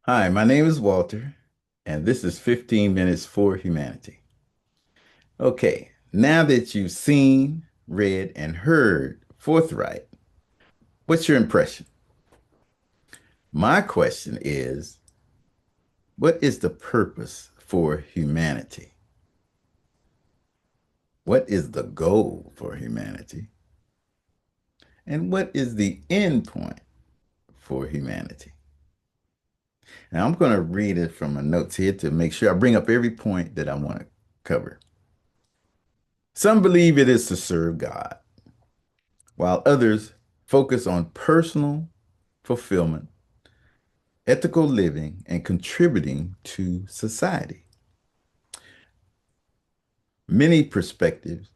Hi, my name is Walter, and this is 15 Minutes for Humanity. Okay, now that you've seen, read, and heard Forthright, what's your impression? My question is, what is the purpose for humanity? What is the goal for humanity? And what is the end point for humanity? Now, I'm going to read it from my notes here to make sure I bring up every point that I want to cover. Some believe it is to serve God, while others focus on personal fulfillment, ethical living, and contributing to society. Many perspectives,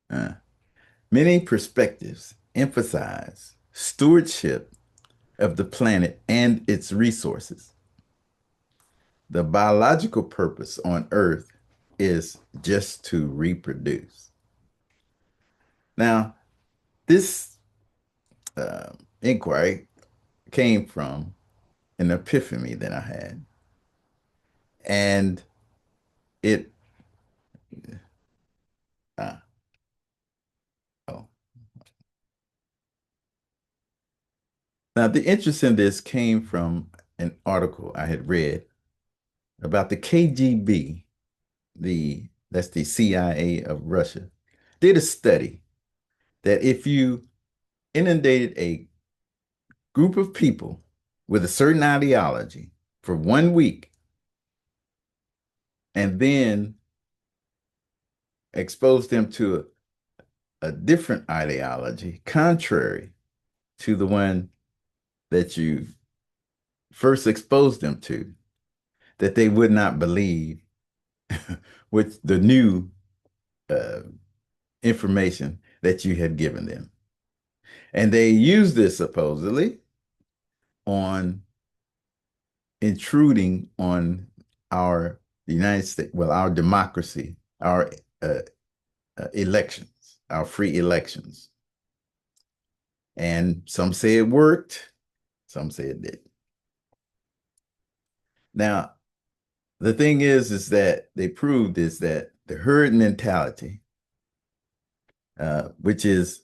uh, many perspectives emphasize stewardship of the planet and its resources. The biological purpose on Earth is just to reproduce. Now, this uh, inquiry came from an epiphany that I had, and it uh, oh. Now, the interest in this came from an article I had read about the KGB, that's the CIA of Russia, did a study that if you inundated a group of people with a certain ideology for 1 week and then exposed them to a different ideology contrary to the one that you first exposed them to, that they would not believe with the new uh, information that you had given them. And they used this supposedly on intruding on our United States, well, our democracy, our uh, elections, our free elections. And some say it worked, some say it didn't. Now, the thing is that they proved is that the herd mentality, which is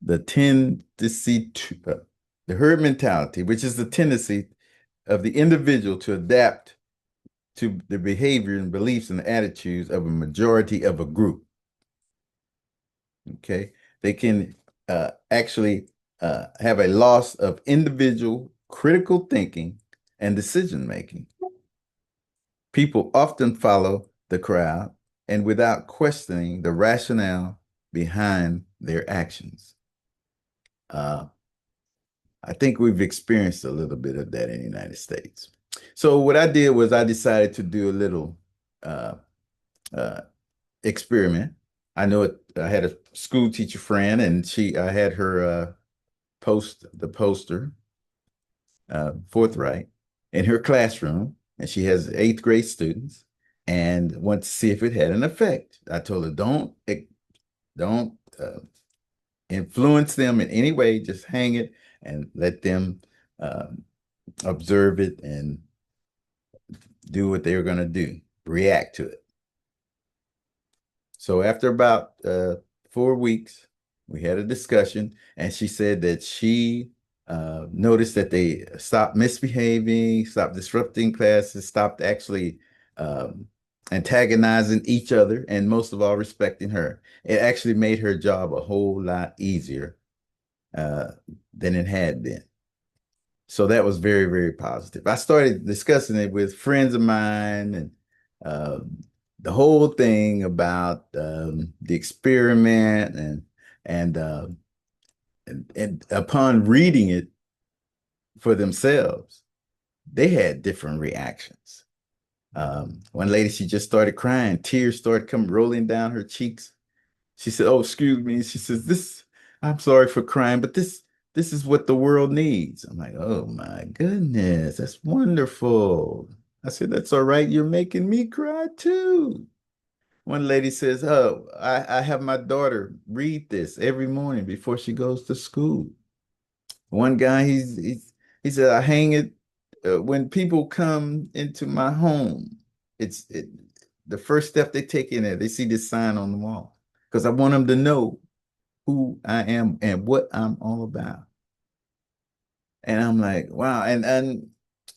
the tendency to the herd mentality, which is the tendency of the individual to adapt to the behavior and beliefs and attitudes of a majority of a group. Okay, they can actually have a loss of individual critical thinking and decision making. People often follow the crowd and without questioning the rationale behind their actions. Uh, I think we've experienced a little bit of that in the United States. So what I did was I decided to do a little uh, uh, experiment. I know it. I had a school teacher friend, and I had her post the poster, Forthright, in her classroom, and she has eighth grade students, and wanted to see if it had an effect. I told her, don't influence them in any way. Just hang it and let them uh, observe it and do what they were going to do, react to it. So after about 4 weeks, we had a discussion, and she said that she noticed that they stopped misbehaving, stopped disrupting classes, stopped actually um, antagonizing each other, and most of all, respecting her. It actually made her job a whole lot easier uh, than it had been. So that was very, very positive. I started discussing it with friends of mine and um, the whole thing about the experiment and, uh, and upon reading it for themselves, they had different reactions. One lady, she just started crying. Tears started coming rolling down her cheeks. She said, "Oh, excuse me." She says, I'm sorry for crying, but this is what the world needs." I'm like, "Oh my goodness, that's wonderful." I said, "That's all right. You're making me cry too." One lady says, "Oh, I have my daughter read this every morning before she goes to school." One guy, he said, I hang it when people come into my home. It's the first step they take in there. They see this sign on the wall because I want them to know who I am and what I'm all about. And I'm like, wow. And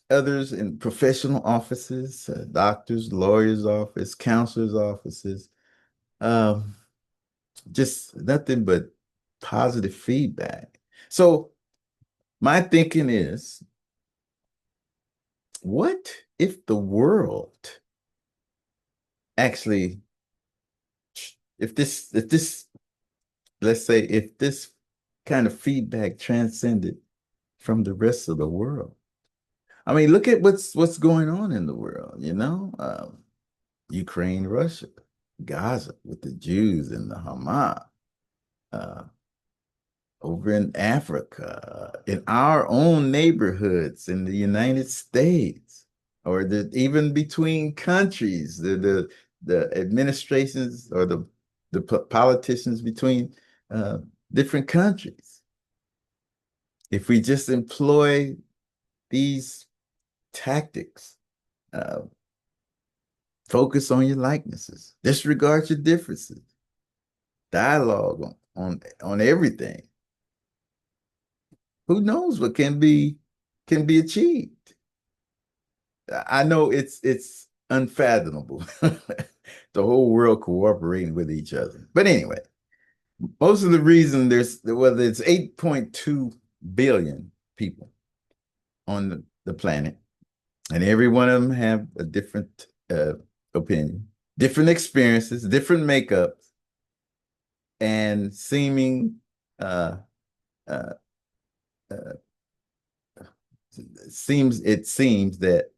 others in professional offices, doctors, lawyers' office, counselors' offices, um, just nothing but positive feedback. So my thinking is, what if the world actually, if this, let's say, if this kind of feedback transcended from the rest of the world? I mean, look at what's going on in the world, Ukraine, Russia, Gaza with the Jews and the Hamas, uh, over in Africa, in our own neighborhoods in the United States, or even between countries, the administrations or the politicians between uh, different countries. If we just employ these tactics, uh, focus on your likenesses, disregard your differences, dialogue on everything. Who knows what can be achieved? I know it's unfathomable. The whole world cooperating with each other. But anyway, most of the reason whether it's 8.2 billion people on the planet, and every one of them have a different opinion, different experiences, different makeups, and seeming uh, uh, uh, it seems that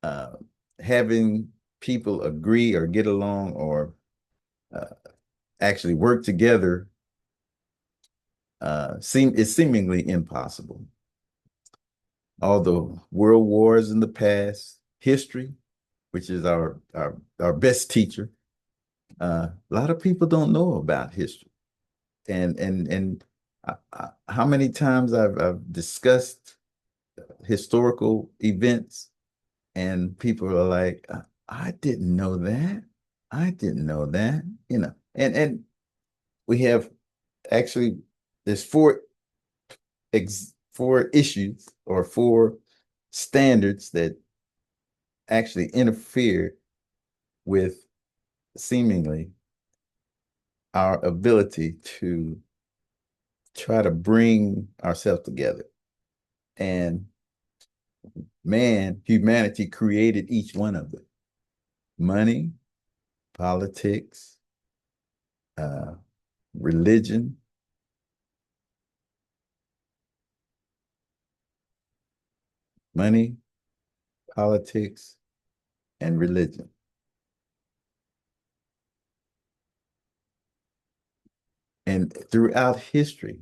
uh, having people agree or get along or uh, actually work together is seemingly impossible. All the world wars in the past, history, which is our best teacher. A lot of people don't know about history, and how many times I've discussed historical events, and people are like, I didn't know that. I didn't know that. And we have actually there's four issues or four standards that actually interfere with seemingly our ability to try to bring ourselves together. And humanity created each one of them: money, politics, uh, religion, money, politics, and religion. And throughout history,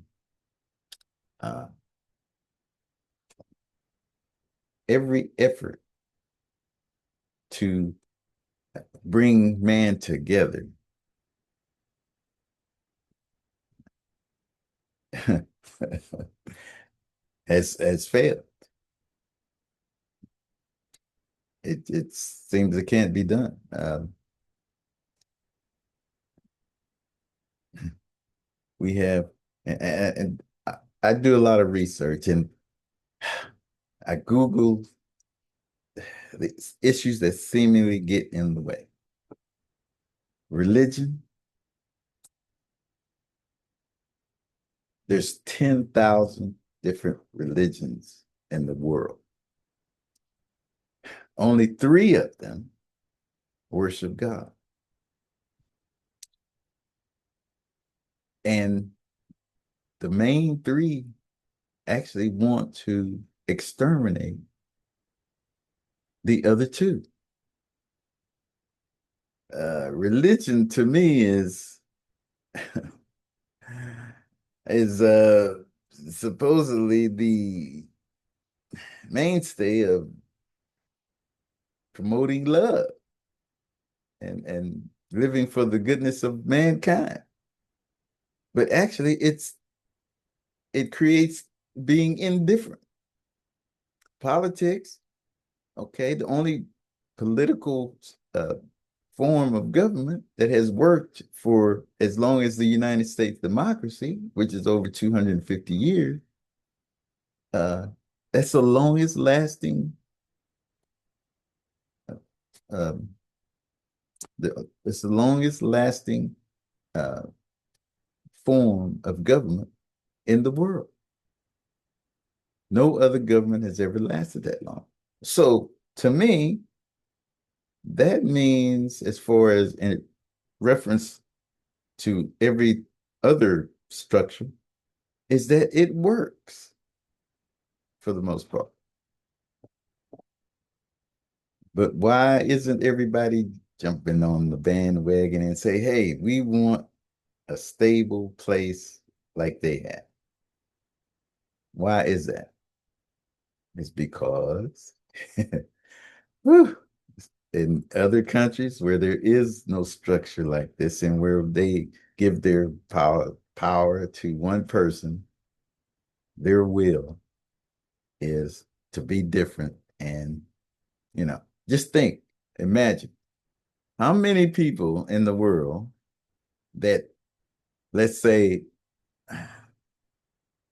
uh, every effort to bring man together has failed. It seems it can't be done. We have, and I do a lot of research, and I Google the issues that seemingly get in the way. Religion, there's 10,000 different religions in the world. Only three of them worship God. And the main three actually want to exterminate the other two. Religion to me is supposedly the mainstay of promoting love and living for the goodness of mankind. But actually it creates being indifferent. Politics, okay, the only political form of government that has worked for as long as the United States democracy, which is over 250 years, uh, that's the longest lasting um, it's the longest lasting uh, form of government in the world. No other government has ever lasted that long. So to me, that means, as far as in reference to every other structure, is that it works for the most part. But why isn't everybody jumping on the bandwagon and say, hey, we want a stable place like they have? Why is that? It's because whew, in other countries where there is no structure like this and where they give their power to one person, their will is to be different. And, just think, imagine how many people in the world that, let's say,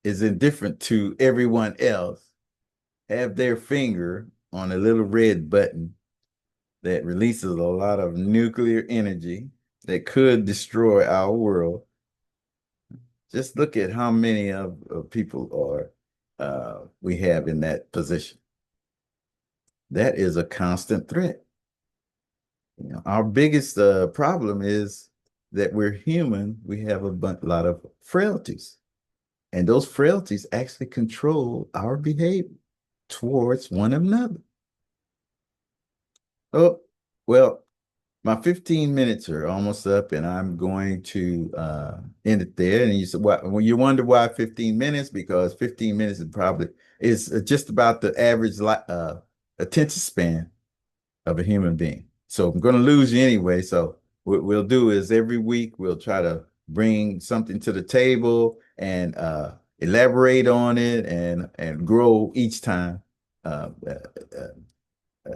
is indifferent to everyone else have their finger on a little red button that releases a lot of nuclear energy that could destroy our world. Just look at how many of people are we have in that position. That is a constant threat. Our biggest problem is that we're human. We have a lot of frailties, and those frailties actually control our behavior towards one another. Oh, well, my 15 minutes are almost up, and I'm going to end it there. And you said, well, you wonder why 15 minutes? Because 15 minutes is just about the average attention span of a human being. So I'm going to lose you anyway. So what we'll do is every week we'll try to bring something to the table and elaborate on it and grow each time. Uh, uh, uh,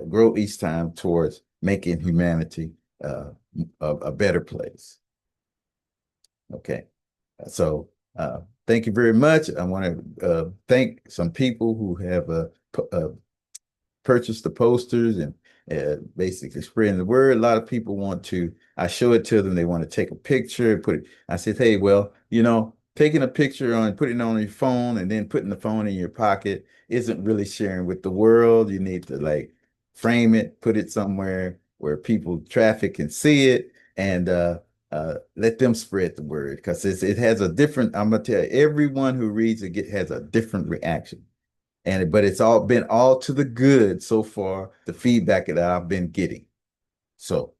Grow each time towards making humanity a better place. Okay, so thank you very much. I want to thank some people who have purchase the posters and basically spreading the word. A lot of people want to, I show it to them, they want to take a picture, put it, I said, hey, well, taking a picture on, putting it on your phone and then putting the phone in your pocket isn't really sharing with the world. You need to like frame it, put it somewhere where people, traffic can see it and let them spread the word because it has a different, I'm going to tell you, everyone who reads it has a different reaction but it's all been all to the good so far, the feedback that I've been getting. So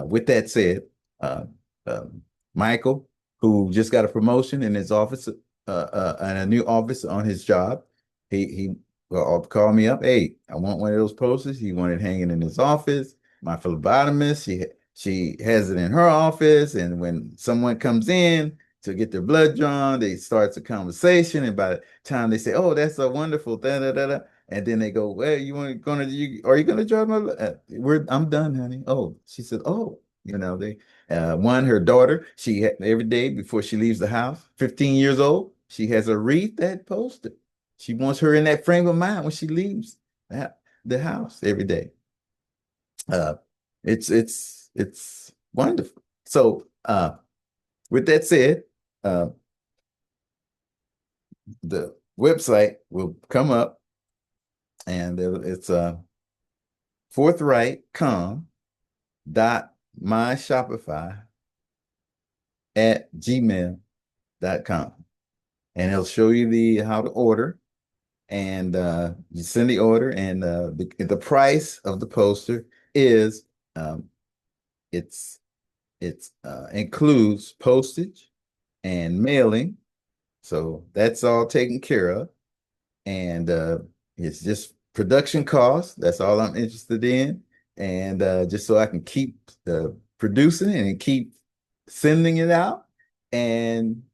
with that said, uh, Michael, who just got a promotion in his office and a new office on his job, he called me up. Hey, I want one of those posters. He wanted hanging in his office. My phlebotomist, she has it in her office, and when someone comes in to get their blood drawn, they starts a conversation, and by the time they say, "Oh, that's a wonderful da da da da," and then they go, "Well, are you gonna draw my? I'm done, honey." Oh, she said, "Oh, they her daughter. Every day before she leaves the house, 15 years old, she has her read that poster. She wants her in that frame of mind when she leaves the house every day. Uh, it's wonderful. So, with that said, uh, the website will come up and it's forthright.com dot my Shopify at gmail.com, and it'll show you the how to order, and you send the order, and the price of the poster is it's includes postage and mailing, so that's all taken care of. And it's just production costs. That's all I'm interested in, and just so I can keep producing it and keep sending it out. And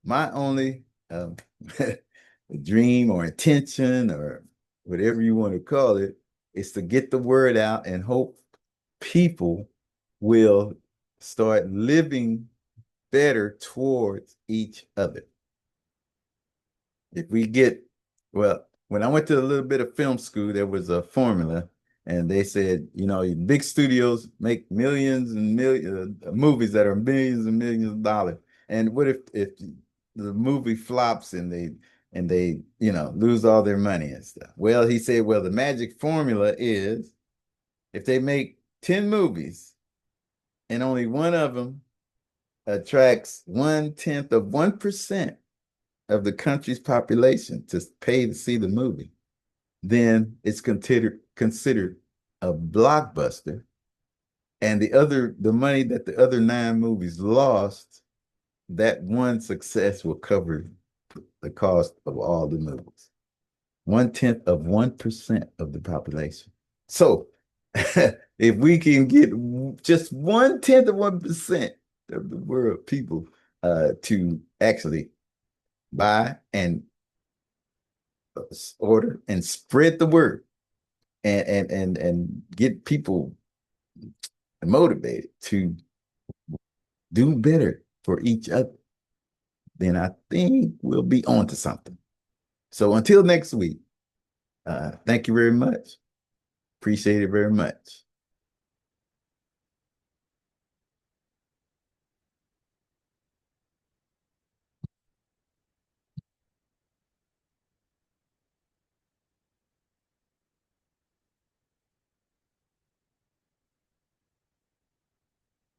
my only dream or intention or whatever you want to call it, is to get the word out and hope people will start living better towards each other. If we get, well, when I went to a little bit of film school, there was a formula, and they said, big studios make millions and millions movies that are millions and millions of dollars. And what if the movie flops and they lose all their money and stuff? Well, he said, well, the magic formula is if they make 10 movies and only one of them attracts 1/10 of 1% of the country's population to pay to see the movie, then it's considered a blockbuster. And the money that the other nine movies lost, that one success will cover the cost of all the movies. 1/10 of 1% of the population. So if we can get just 1/10 of 1% of the world people to actually buy and order and spread the word and get people motivated to do better for each other, then I think we'll be on to something. So until next week, thank you very much. Appreciate it very much.